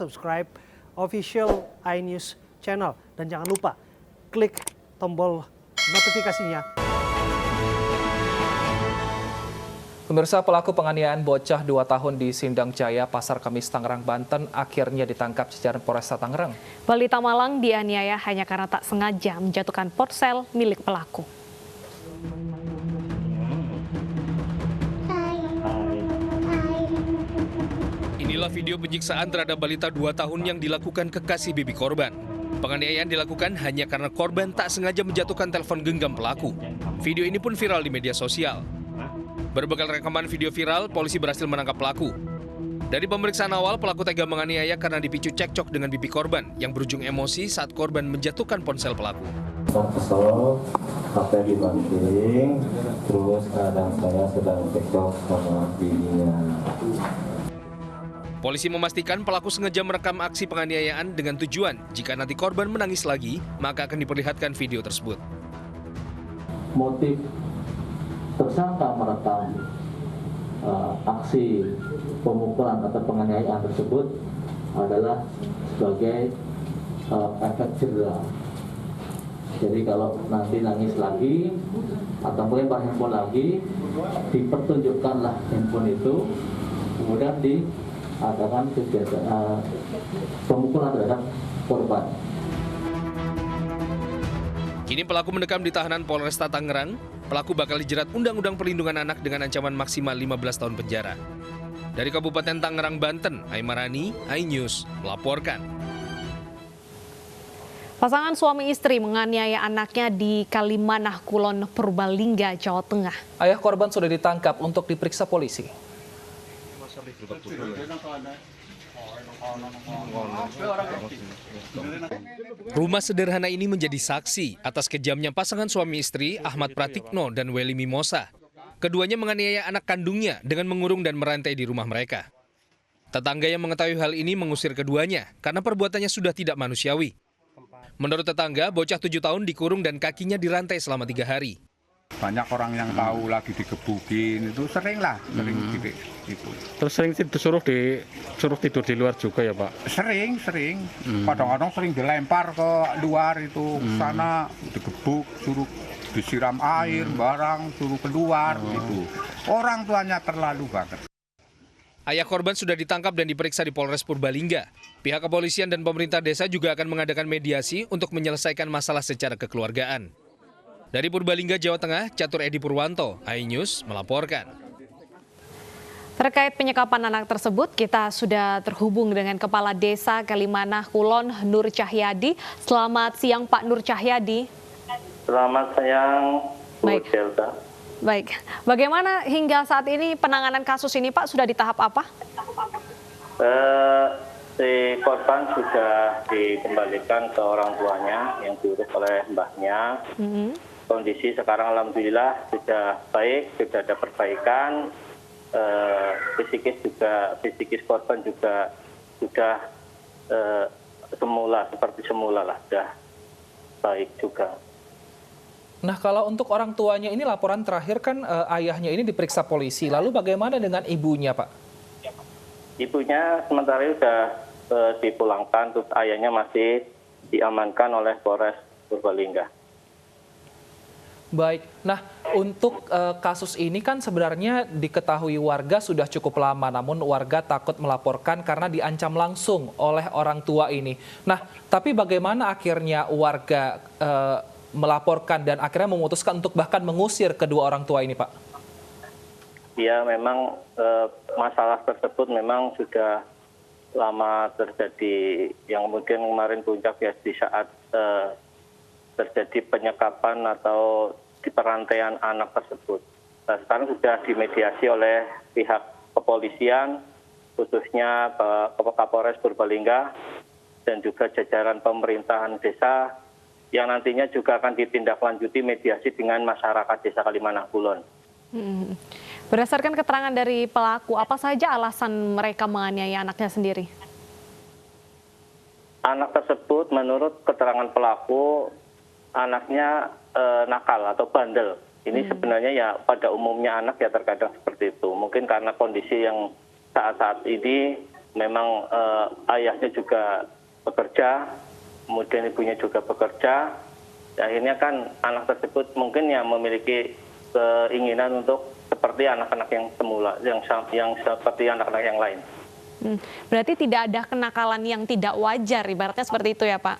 subscribe official iNews channel. Dan jangan lupa klik tombol notifikasinya. Pemirsa, pelaku penganiayaan bocah 2 tahun di Sindang Jaya, Pasar Kemis, Tangerang, Banten akhirnya ditangkap jajaran Polresta Tangerang. Balita Malang dianiaya hanya karena tak sengaja menjatuhkan ponsel milik pelaku. Inilah video penyiksaan terhadap balita 2 tahun yang dilakukan kekasih bibi korban. Penganiayaan dilakukan hanya karena korban tak sengaja menjatuhkan telepon genggam pelaku. Video ini pun viral di media sosial. Berbekal rekaman video viral, polisi berhasil menangkap pelaku. Dari pemeriksaan awal, pelaku tega menganiaya karena dipicu cekcok dengan bibi korban yang berujung emosi saat korban menjatuhkan ponsel pelaku. Kesel, HP dibanting, terus kadang saya sedang cekcok sama bibinya. Polisi memastikan pelaku sengaja merekam aksi penganiayaan dengan tujuan jika nanti korban menangis lagi, maka akan diperlihatkan video tersebut. Motif tersangka merekam aksi pemukulan atau penganiayaan tersebut adalah sebagai efek jerah. Jadi kalau nanti nangis lagi atau melempar handphone lagi, dipertunjukkanlah handphone itu, kemudian diadakan kegiatan pemukulan terhadap korban. Kini pelaku mendekam di tahanan Polresta Tangerang. Pelaku bakal dijerat Undang-Undang Perlindungan Anak dengan ancaman maksimal 15 tahun penjara. Dari Kabupaten Tangerang, Banten, Aimarani, iNews melaporkan. Pasangan suami istri menganiaya anaknya di Kalimanah Kulon, Purbalingga, Jawa Tengah. Ayah korban sudah ditangkap untuk diperiksa polisi. Rumah sederhana ini menjadi saksi atas kejamnya pasangan suami istri Ahmad Pratikno dan Weli Mimosa. Keduanya menganiaya anak kandungnya dengan mengurung dan merantai di rumah mereka. Tetangga yang mengetahui hal ini mengusir keduanya karena perbuatannya sudah tidak manusiawi. Menurut tetangga, bocah 7 tahun dikurung dan kakinya dirantai selama 3 hari. Banyak orang yang tahu lagi digebukin, itu sering gitu. Terus sering disuruh tidur di luar juga ya Pak? Sering. Kadang-kadang sering dilempar ke luar itu, sana digebuk, suruh disiram air, barang, suruh keluar gitu. Orang tuanya terlalu banget. Ayah korban sudah ditangkap dan diperiksa di Polres Purbalingga. Pihak kepolisian dan pemerintah desa juga akan mengadakan mediasi untuk menyelesaikan masalah secara kekeluargaan. Dari Purbalingga, Jawa Tengah, Catur Edi Purwanto, iNews melaporkan. Terkait penyekapan anak tersebut, kita sudah terhubung dengan Kepala Desa Kalimanah Kulon, Nur Cahyadi. Selamat siang Pak Nur Cahyadi. Selamat siang, Bu Delta. Baik, bagaimana hingga saat ini penanganan kasus ini Pak, sudah di tahap apa? Si korban sudah dikembalikan ke orang tuanya yang diurus oleh mbahnya. Kondisi sekarang alhamdulillah sudah baik, sudah ada perbaikan. Fisikis korban juga sudah seperti semula lah, sudah baik juga. Nah, kalau untuk orang tuanya ini laporan terakhir kan ayahnya ini diperiksa polisi. Lalu bagaimana dengan ibunya, Pak? Ibunya sementara sudah dipulangkan, terus ayahnya masih diamankan oleh Polres Purbalingga. Baik, nah untuk kasus ini kan sebenarnya diketahui warga sudah cukup lama, namun warga takut melaporkan karena diancam langsung oleh orang tua ini. Nah, tapi bagaimana akhirnya warga melaporkan dan akhirnya memutuskan untuk bahkan mengusir kedua orang tua ini, Pak? Ya, memang masalah tersebut memang sudah lama terjadi, yang mungkin kemarin puncak ya di saat terjadi penyekapan atau di perantaian anak tersebut. Nah, sekarang sudah dimediasi oleh pihak kepolisian, khususnya Kapolres Purbalingga dan juga jajaran pemerintahan desa yang nantinya juga akan ditindaklanjuti mediasi dengan masyarakat Desa Kalimanah Kulon. Berdasarkan keterangan dari pelaku, apa saja alasan mereka menganiaya anaknya sendiri? Anak tersebut menurut keterangan pelaku, anaknya nakal atau bandel. Ini sebenarnya ya pada umumnya anak ya terkadang seperti itu. Mungkin karena kondisi yang saat-saat ini memang ayahnya juga bekerja, kemudian ibunya juga bekerja. Akhirnya kan anak tersebut mungkin ya memiliki keinginan untuk seperti anak-anak yang semula, yang seperti anak-anak yang lain. Berarti tidak ada kenakalan yang tidak wajar, ibaratnya seperti itu ya Pak?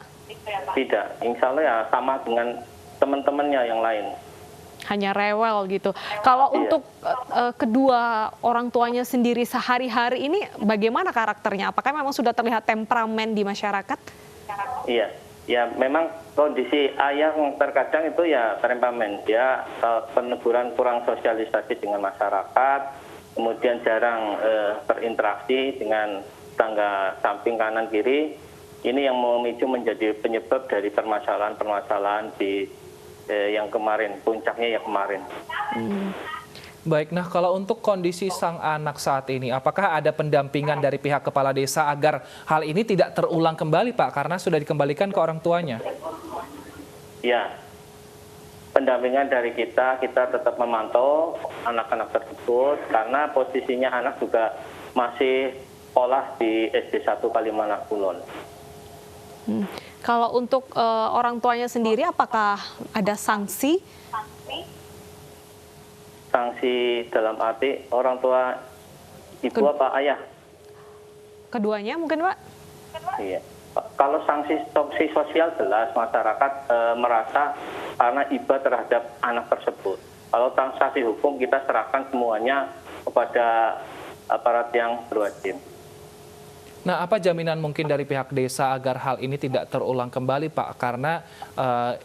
Tidak, insya Allah ya sama dengan teman-temannya yang lain. Hanya rewel gitu. Kalau untuk kedua orang tuanya sendiri sehari-hari ini bagaimana karakternya? Apakah memang sudah terlihat temperamen di masyarakat? Iya, ya memang kondisi ayah terkadang itu ya temperamen. Dia peneguran kurang sosialisasi dengan masyarakat, kemudian jarang berinteraksi dengan tangga samping kanan kiri. Ini yang memicu menjadi penyebab dari permasalahan-permasalahan di yang kemarin, puncaknya yang kemarin. Baik, nah kalau untuk kondisi sang anak saat ini, apakah ada pendampingan dari pihak kepala desa agar hal ini tidak terulang kembali Pak, karena sudah dikembalikan ke orang tuanya? Ya, pendampingan dari kita tetap memantau anak-anak tersebut, karena posisinya anak juga masih sekolah di SD 1 Kalimantan Kulon. Kalau untuk orang tuanya sendiri, apakah ada sanksi? Sanksi dalam arti orang tua ibu apa ayah? Keduanya mungkin Pak? Iya. Kalau sanksi sosial jelas masyarakat merasa karena iba terhadap anak tersebut. Kalau sanksi hukum kita serahkan semuanya kepada aparat yang berwajib. Nah, apa jaminan mungkin dari pihak desa agar hal ini tidak terulang kembali, Pak? Karena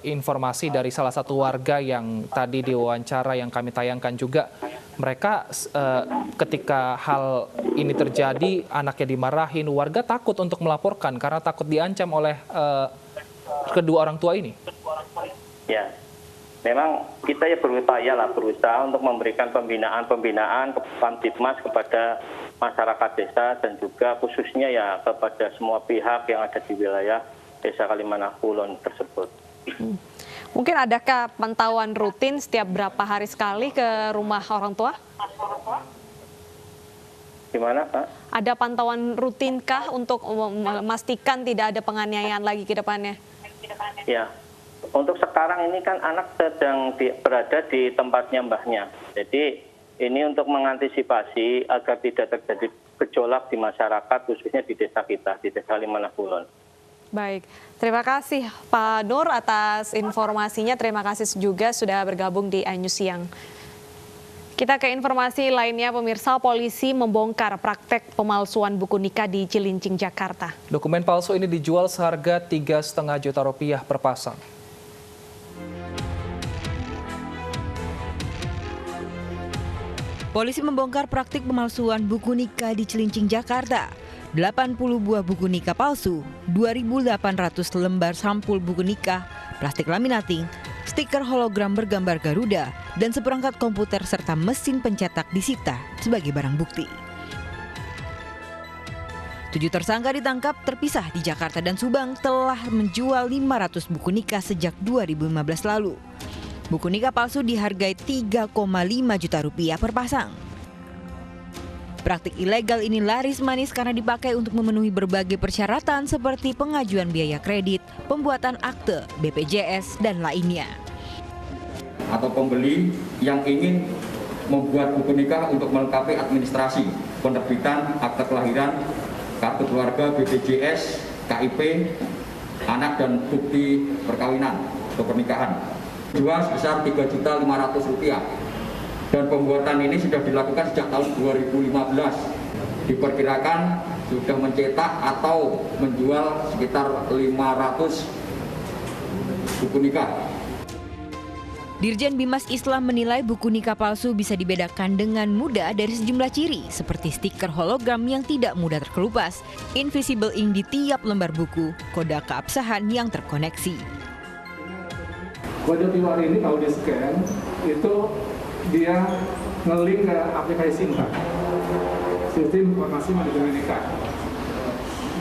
informasi dari salah satu warga yang tadi diwawancara yang kami tayangkan juga, mereka ketika hal ini terjadi, anaknya dimarahin, warga takut untuk melaporkan karena takut diancam oleh kedua orang tua ini. Ya, memang kita ya berusaha untuk memberikan pembinaan Kamtibmas kepada masyarakat desa dan juga khususnya ya kepada semua pihak yang ada di wilayah Desa Kalimantan Kulon tersebut. Mungkin adakah pantauan rutin setiap berapa hari sekali ke rumah orang tua? Gimana Pak? Ada pantauan rutinkah untuk memastikan tidak ada penganiayaan lagi ke depannya? Ya, untuk sekarang ini kan anak sedang berada di tempatnya mbahnya. Jadi ini untuk mengantisipasi agar tidak terjadi gejolak di masyarakat, khususnya di desa kita, di Desa Kalimantan Kulon. Baik, terima kasih Pak Nur atas informasinya. Terima kasih juga sudah bergabung di iNews Siang. Kita ke informasi lainnya, pemirsa. Polisi membongkar praktek pemalsuan buku nikah di Cilincing, Jakarta. Dokumen palsu ini dijual seharga Rp3,5 juta per pasang. Polisi membongkar praktik pemalsuan buku nikah di Cilincing, Jakarta. 80 buah buku nikah palsu, 2.800 lembar sampul buku nikah, plastik laminating, stiker hologram bergambar Garuda, dan seperangkat komputer serta mesin pencetak disita sebagai barang bukti. 7 tersangka ditangkap terpisah di Jakarta dan Subang telah menjual 500 buku nikah sejak 2015 lalu. Buku nikah palsu dihargai Rp3,5 juta per pasang. Praktik ilegal ini laris manis karena dipakai untuk memenuhi berbagai persyaratan seperti pengajuan biaya kredit, pembuatan akte, BPJS, dan lainnya. Atau pembeli yang ingin membuat buku nikah untuk melengkapi administrasi, penerbitan akte kelahiran, kartu keluarga, BPJS, KIP, anak dan bukti perkawinan atau pernikahan. Jual sebesar Rp3.500.000 dan pembuatan ini sudah dilakukan sejak tahun 2015. Diperkirakan sudah mencetak atau menjual sekitar 500 buku nikah. Dirjen Bimas Islam menilai buku nikah palsu bisa dibedakan dengan mudah dari sejumlah ciri seperti stiker hologram yang tidak mudah terkelupas, invisible ink di tiap lembar buku, kode keabsahan yang terkoneksi. Kode QR ini kalau di scan itu dia nge-link ke aplikasi SIM, sistem informasi manajemen nikah.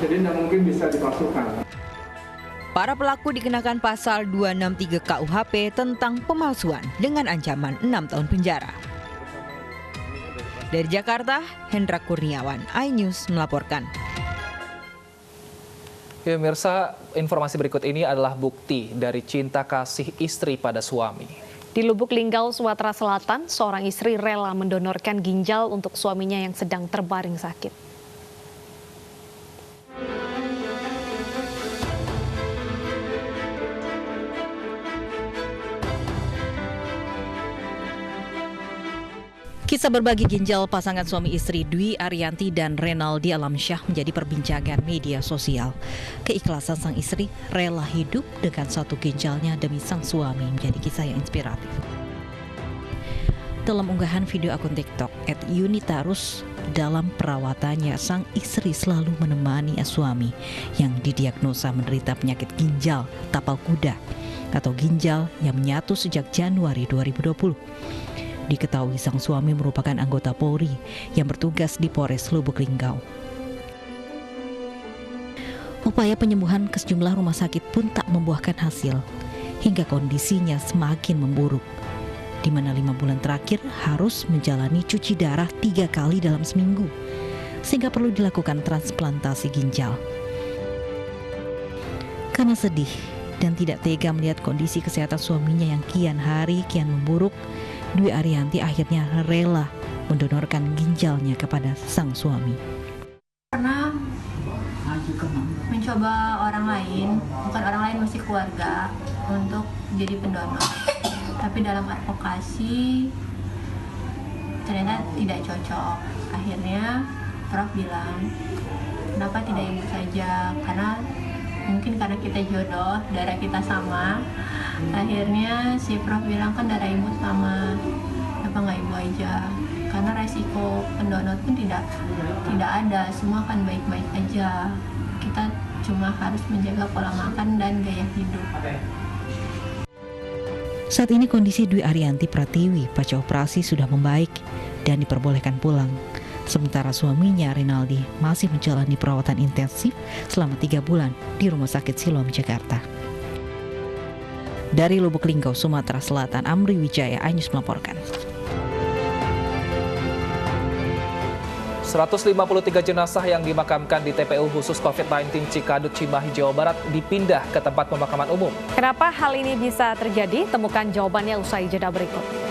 Jadi tidak mungkin bisa dipalsukan. Para pelaku dikenakan pasal 263 KUHP tentang pemalsuan dengan ancaman 6 tahun penjara. Dari Jakarta, Hendra Kurniawan, iNews melaporkan. Ya, pemirsa, informasi berikut ini adalah bukti dari cinta kasih istri pada suami. Di Lubuk Linggau, Sumatera Selatan, seorang istri rela mendonorkan ginjal untuk suaminya yang sedang terbaring sakit. Kisah berbagi ginjal pasangan suami istri Dwi Ariyanti dan Renaldi Alamsyah menjadi perbincangan media sosial. Keikhlasan sang istri rela hidup dengan satu ginjalnya demi sang suami menjadi kisah yang inspiratif. Dalam unggahan video akun TikTok @Yunitarus, dalam perawatannya sang istri selalu menemani suami yang didiagnosa menderita penyakit ginjal tapal kuda atau ginjal yang menyatu sejak Januari 2020. Diketahui sang suami merupakan anggota Polri yang bertugas di Polres Lubuk Linggau. Upaya penyembuhan ke sejumlah rumah sakit pun tak membuahkan hasil, hingga kondisinya semakin memburuk, di mana 5 bulan terakhir harus menjalani cuci darah 3 kali dalam seminggu, sehingga perlu dilakukan transplantasi ginjal. Karena sedih dan tidak tega melihat kondisi kesehatan suaminya yang kian hari kian memburuk, Dwi Ariyanti akhirnya rela mendonorkan ginjalnya kepada sang suami. Pernah mencoba orang lain, bukan orang lain, mesti keluarga, untuk jadi pendonor. Tapi dalam advokasi ternyata tidak cocok. Akhirnya Prof bilang, kenapa tidak ibu saja? Karena mungkin karena kita jodoh, darah kita sama. Akhirnya si Prof bilang, kan darah ibu sama, kenapa nggak ibu aja? Karena resiko pendonor pun tidak ada, semua kan baik-baik aja. Kita cuma harus menjaga pola makan dan gaya hidup. Saat ini kondisi Dwi Ariyanti Pratiwi pasca operasi sudah membaik dan diperbolehkan pulang. Sementara suaminya Renaldi masih menjalani perawatan intensif selama 3 bulan di Rumah Sakit Siloam, Jakarta. Dari Lubuk Linggau, Sumatera Selatan, Amri Wijaya, iNews melaporkan. 153 jenazah yang dimakamkan di TPU khusus COVID-19 Cikadut, Cimahi, Jawa Barat dipindah ke tempat pemakaman umum. Kenapa hal ini bisa terjadi? Temukan jawabannya usai jeda berikut.